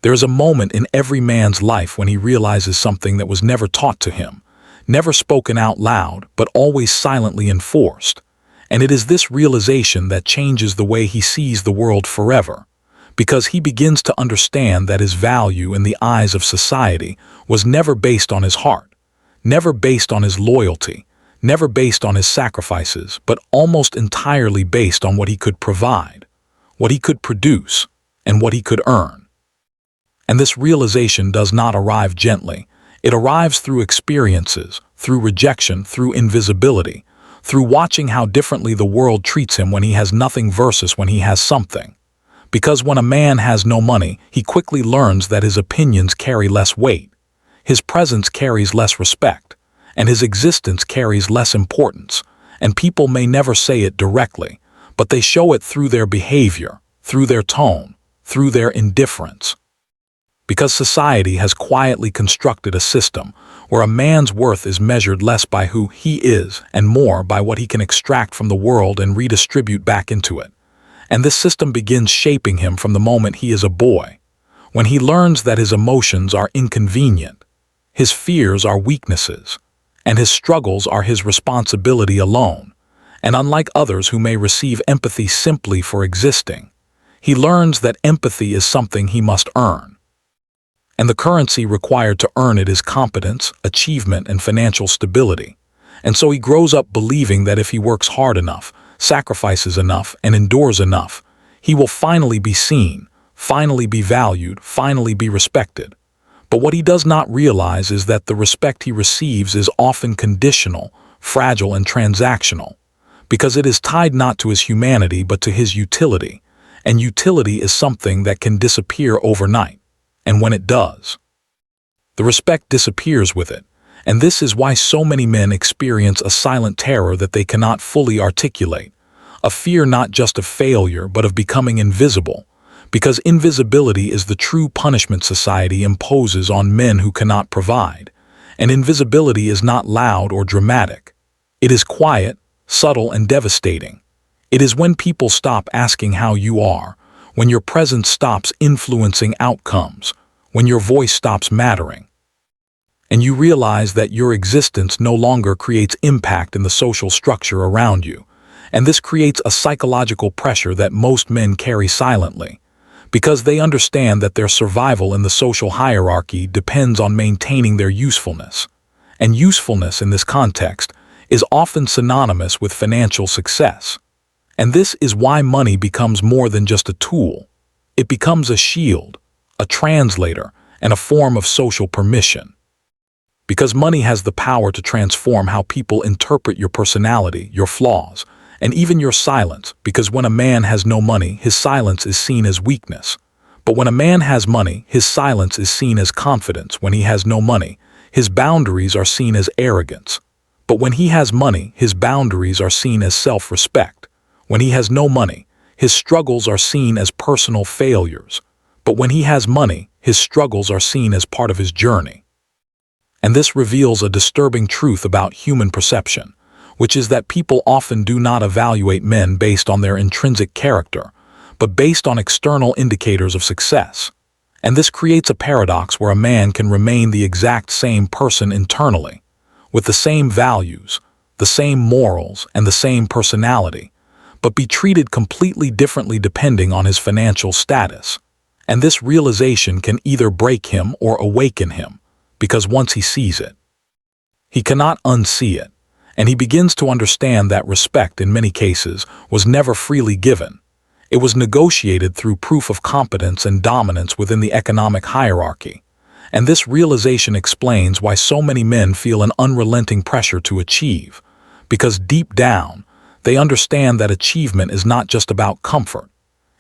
There is a moment in every man's life when he realizes something that was never taught to him, never spoken out loud, but always silently enforced. And it is this realization that changes the way he sees the world forever, because he begins to understand that his value in the eyes of society was never based on his heart, never based on his loyalty, never based on his sacrifices, but almost entirely based on what he could provide, what he could produce, and what he could earn. And this realization does not arrive gently. It arrives through experiences, through rejection, through invisibility, through watching how differently the world treats him when he has nothing versus when he has something. Because when a man has no money, he quickly learns that his opinions carry less weight, his presence carries less respect, and his existence carries less importance, and people may never say it directly, but they show it through their behavior, through their tone, through their indifference. Because society has quietly constructed a system where a man's worth is measured less by who he is and more by what he can extract from the world and redistribute back into it. And this system begins shaping him from the moment he is a boy, when he learns that his emotions are inconvenient, his fears are weaknesses, and his struggles are his responsibility alone. And unlike others who may receive empathy simply for existing, he learns that empathy is something he must earn. And the currency required to earn it is competence, achievement, and financial stability. And so he grows up believing that if he works hard enough, sacrifices enough, and endures enough, he will finally be seen, finally be valued, finally be respected. But what he does not realize is that the respect he receives is often conditional, fragile, and transactional, because it is tied not to his humanity but to his utility, and utility is something that can disappear overnight. And when it does, the respect disappears with it, and this is why so many men experience a silent terror that they cannot fully articulate, a fear not just of failure but of becoming invisible, because invisibility is the true punishment society imposes on men who cannot provide, and invisibility is not loud or dramatic. It is quiet, subtle, and devastating. It is when people stop asking how you are, when your presence stops influencing outcomes, when your voice stops mattering, and you realize that your existence no longer creates impact in the social structure around you. And this creates a psychological pressure that most men carry silently, because they understand that their survival in the social hierarchy depends on maintaining their usefulness. And usefulness in this context is often synonymous with financial success. And this is why money becomes more than just a tool. It becomes a shield, a translator, and a form of social permission. Because money has the power to transform how people interpret your personality, your flaws, and even your silence, because when a man has no money, his silence is seen as weakness. But when a man has money, his silence is seen as confidence. When he has no money, his boundaries are seen as arrogance. But when he has money, his boundaries are seen as self-respect. When he has no money, his struggles are seen as personal failures. But when he has money, his struggles are seen as part of his journey. And this reveals a disturbing truth about human perception, which is that people often do not evaluate men based on their intrinsic character, but based on external indicators of success. And this creates a paradox where a man can remain the exact same person internally, with the same values, the same morals, and the same personality, but be treated completely differently depending on his financial status. And this realization can either break him or awaken him, because once he sees it, he cannot unsee it, and he begins to understand that respect in many cases was never freely given. It was negotiated through proof of competence and dominance within the economic hierarchy. And this realization explains why so many men feel an unrelenting pressure to achieve, because deep down, they understand that achievement is not just about comfort.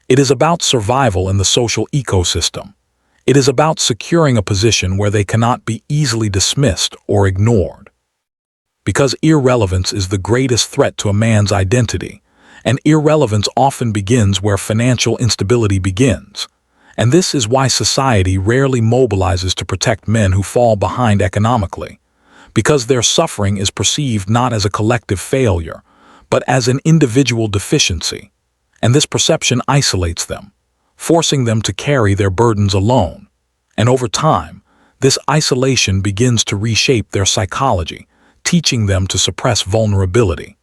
It is about survival in the social ecosystem. It is about securing a position where they cannot be easily dismissed or ignored. Because irrelevance is the greatest threat to a man's identity, and irrelevance often begins where financial instability begins. And this is why society rarely mobilizes to protect men who fall behind economically, because their suffering is perceived not as a collective failure, but as an individual deficiency. And this perception isolates them, forcing them to carry their burdens alone. And over time, this isolation begins to reshape their psychology, teaching them to suppress vulnerability,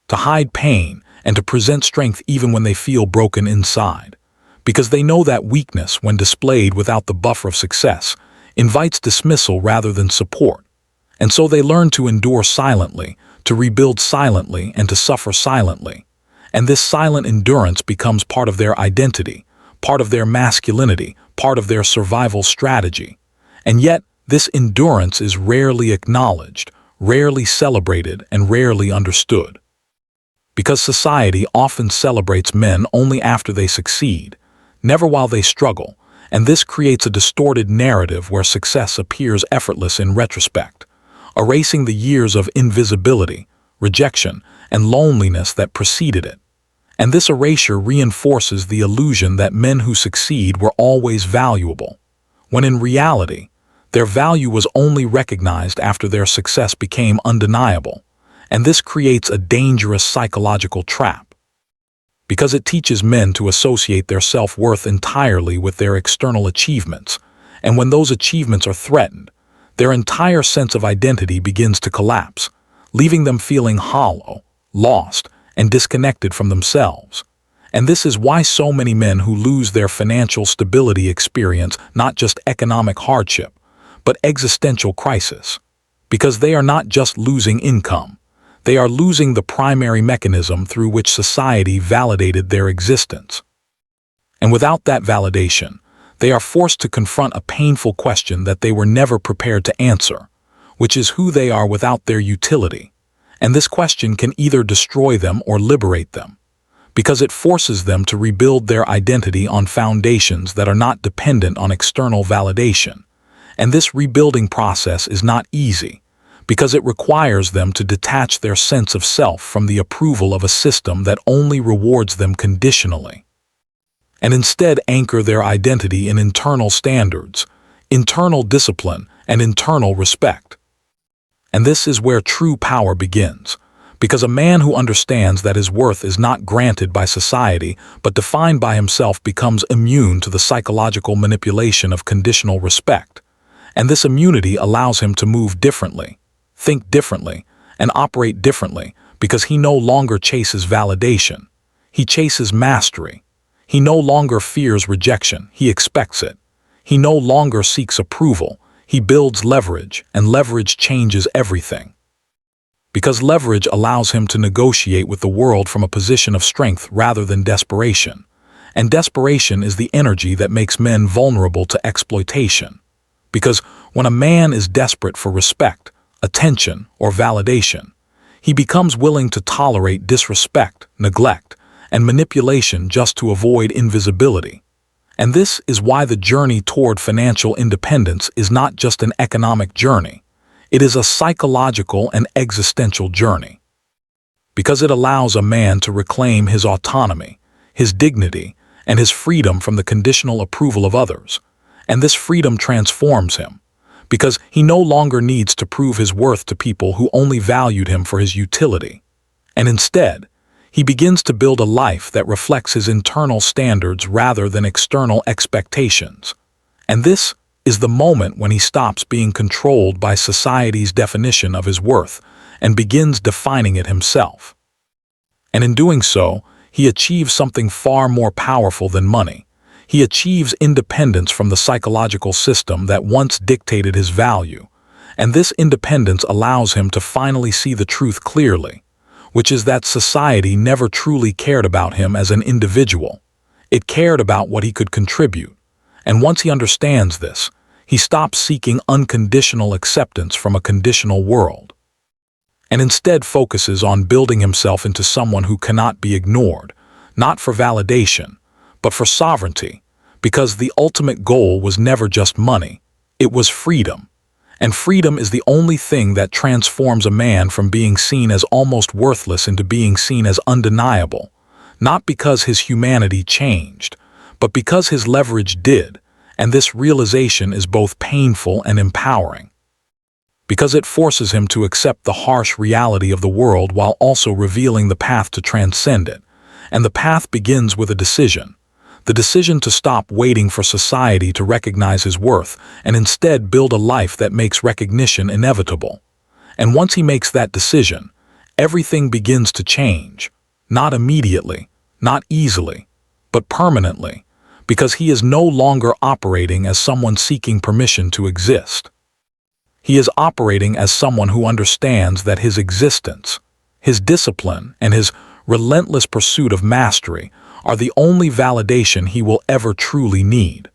to hide pain, and to present strength even when they feel broken inside. Because they know that weakness, when displayed without the buffer of success, invites dismissal rather than support. And so they learn to endure silently, to rebuild silently, and to suffer silently. And this silent endurance becomes part of their identity, part of their masculinity, part of their survival strategy. And yet, this endurance is rarely acknowledged, rarely celebrated, and rarely understood. Because society often celebrates men only after they succeed, never while they struggle, and this creates a distorted narrative where success appears effortless in retrospect, erasing the years of invisibility, rejection, and loneliness that preceded it. And this erasure reinforces the illusion that men who succeed were always valuable, when in reality, their value was only recognized after their success became undeniable. And this creates a dangerous psychological trap, because it teaches men to associate their self-worth entirely with their external achievements, and when those achievements are threatened, their entire sense of identity begins to collapse, leaving them feeling hollow, lost, and disconnected from themselves. And this is why so many men who lose their financial stability experience not just economic hardship, but existential crisis. Because they are not just losing income, they are losing the primary mechanism through which society validated their existence. And without that validation, they are forced to confront a painful question that they were never prepared to answer, which is who they are without their utility. And this question can either destroy them or liberate them, because it forces them to rebuild their identity on foundations that are not dependent on external validation. And this rebuilding process is not easy, because it requires them to detach their sense of self from the approval of a system that only rewards them conditionally, and instead anchor their identity in internal standards, internal discipline, and internal respect. And this is where true power begins, because a man who understands that his worth is not granted by society but defined by himself becomes immune to the psychological manipulation of conditional respect. And this immunity allows him to move differently, think differently, and operate differently, because he no longer chases validation. He chases mastery. He no longer fears rejection, he expects it. He no longer seeks approval, he builds leverage, and leverage changes everything. Because leverage allows him to negotiate with the world from a position of strength rather than desperation. And desperation is the energy that makes men vulnerable to exploitation. Because when a man is desperate for respect, attention, or validation, he becomes willing to tolerate disrespect, neglect, and manipulation just to avoid invisibility. And this is why the journey toward financial independence is not just an economic journey. It is a psychological and existential journey. Because it allows a man to reclaim his autonomy, his dignity, and his freedom from the conditional approval of others. And this freedom transforms him, because he no longer needs to prove his worth to people who only valued him for his utility. And instead, he begins to build a life that reflects his internal standards rather than external expectations. And this is the moment when he stops being controlled by society's definition of his worth and begins defining it himself. And in doing so, he achieves something far more powerful than money. He achieves independence from the psychological system that once dictated his value, and this independence allows him to finally see the truth clearly, which is that society never truly cared about him as an individual. It cared about what he could contribute, and once he understands this, he stops seeking unconditional acceptance from a conditional world, and instead focuses on building himself into someone who cannot be ignored, not for validation, but for sovereignty, because the ultimate goal was never just money, it was freedom. And freedom is the only thing that transforms a man from being seen as almost worthless into being seen as undeniable, not because his humanity changed, but because his leverage did, and this realization is both painful and empowering. Because it forces him to accept the harsh reality of the world while also revealing the path to transcend it, and the path begins with a decision. the decision to stop waiting for society to recognize his worth and instead build a life that makes recognition inevitable. And once he makes that decision, everything begins to change, not immediately, not easily, but permanently, because he is no longer operating as someone seeking permission to exist. He is operating as someone who understands that his existence, his discipline, and his relentless pursuit of mastery are the only validation he will ever truly need.